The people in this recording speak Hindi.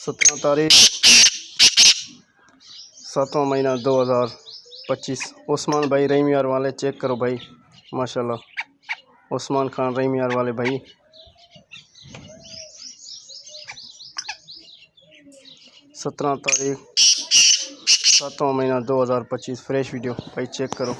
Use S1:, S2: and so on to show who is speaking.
S1: 17 तारीख 7वां महीना 2025। उस्मान भाई रहीमियार वाले, चेक करो भाई, माशाल्लाह। उस्मान खान रहीमियार वाले भाई। 17 तारीख 7वां महीना 2025। फ्रेश वीडियो भाई, चेक करो।